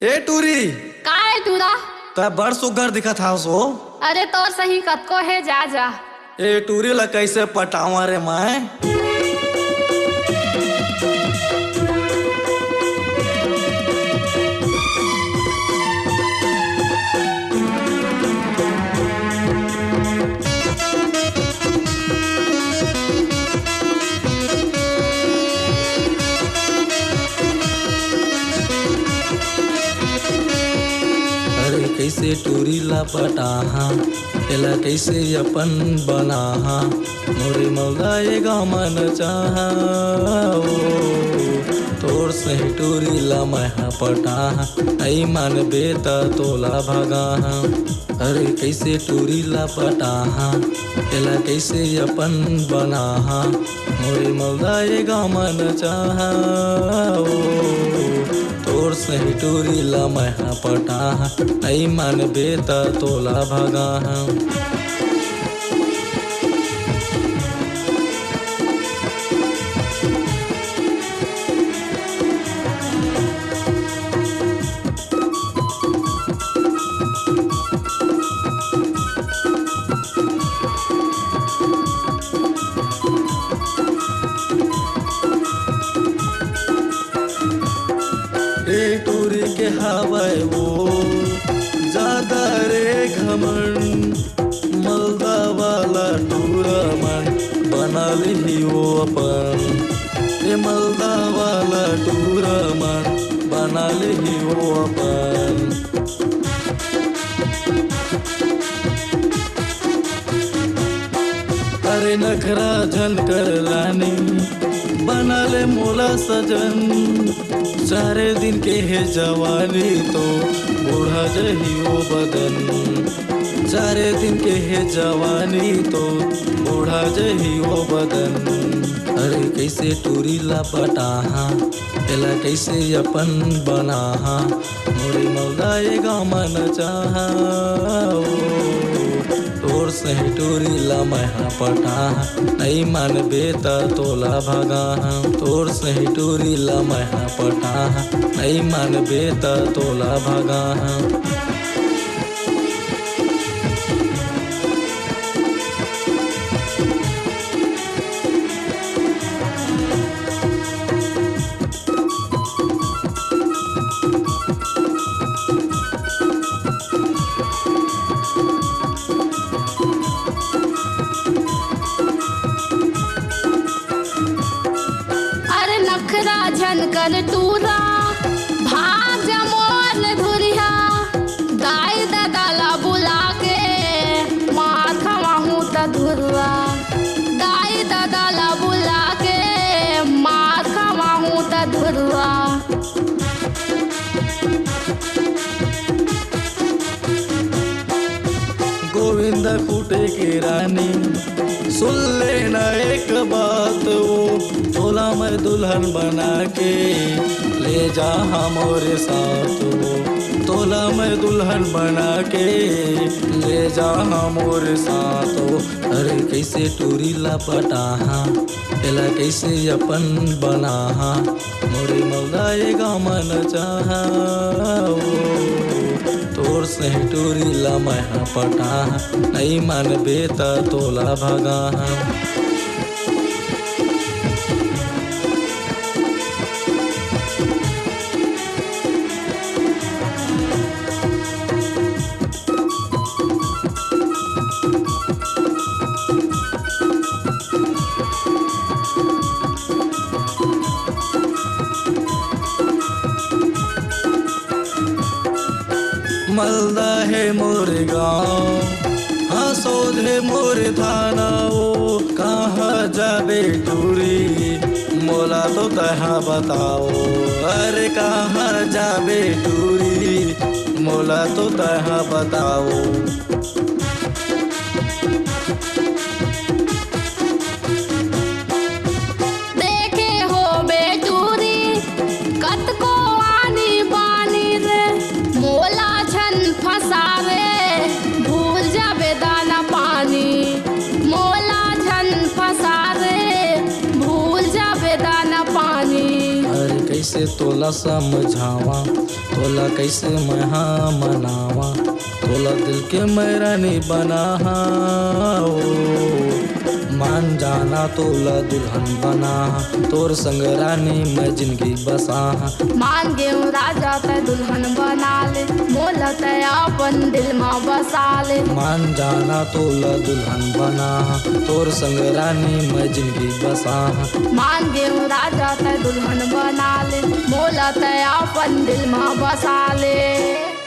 ए टूरी का है टूरा? त बड़ सुग्घर दिखत हाव सो। अरे तोर सही कतको है, जा जा। ए टूरी ला कैसे पटावा रे मैं। अरे कैसे टूरी ला पटाहा, एला कैसे अपन बनाहा, मोरे मौला ये गाँव मन चाहा। तोर सही टूरी ला मैं पटाहा, आई मन बेता तोला भगाहा। अरे कैसे टूरी ला पटाहा, एला कैसे अपन बनाहा, मोरे मौला ये गाँव मन चाहा। तोर सही टूरी ला मैं पटाहा, आई मन बेता तोला भगाहा। ए टूरी के हवाए वो ज्यादा रे घमंड, मलदा वाला टूरा मन बना ली वो अपन। ए मलदा वाला टूरा मन बना ली वो अपन। अरे नखरा झनकर लानी बना ले मोला सजन, सारे दिन के है जवानी तो बूढ़ा जही वो बदन। सारे दिन के है जवानी तो बूढ़ा जही वो बदन। अरे कैसे टूरी ला पटाहा, एला कैसे अपन बनाहा, मोरे मौला ये गाँव मन चाहा। तोर सही टूरी ला मैं पटाहा, नहीं मन बेता तोला भगाहा। तोर सही टूरी ला मैं पटाहा, नहीं मन बेता तोला भगाहा। अरे नखरा झनकर टूरा, भाग जा मोर धुरिया। दाई दादाला बुला के मार खवाहूँ त धुरवा। दाई दादाला बुला के मार खवाहूँ त धुरवा। गोविंद फूटे की रानी सुन लेना एक बात, वो तोला मैं दुल्हन बना के ले जा हमारे साथ। वो तोला मैं दुल्हन बना के ले जा हमारे साथ। वो अरे कैसे टूरी ला पटाहा, एला कैसे अपन बनाहा, मोरे मौला ये गाँव मन चाहा। तोर सही टूरी ला मैं पटाहा, नहीं मन बेता तोला भगाहा। मलदा है मोरे गाँव, हाँ सोधे मोरे थाना। वो कहाँ जाबे टूरी, मोला तो तहा बताओ। अरे कहाँ जाबे टूरी, मोला तो तहा बताओ। देखे हो बेटूरी कतको आनी बानी रे, मोला छन फसावे भूल जाबे दाना पानी। मोला छन फसावे भूल जाबे दाना पानी। अरे कैसे तोला समझावा, तोला कैसे मैं हाँ मनावा, तोला दिल के मैं रानी बना मान जाना तोला दुल्हन बना, तोर संग रानी मैं जिंदगी बसा। मान गेहूँ राजा ते दुल्हन बना ले, मोला ते अपन दिल में बसा ले। मान जाना तोला दुल्हन बना, तोर संग रानी मैं जिंदगी बसा। मान गेहूँ राजा ते दुल्हन बना ले, मोला ते अपन दिल में बसा ले।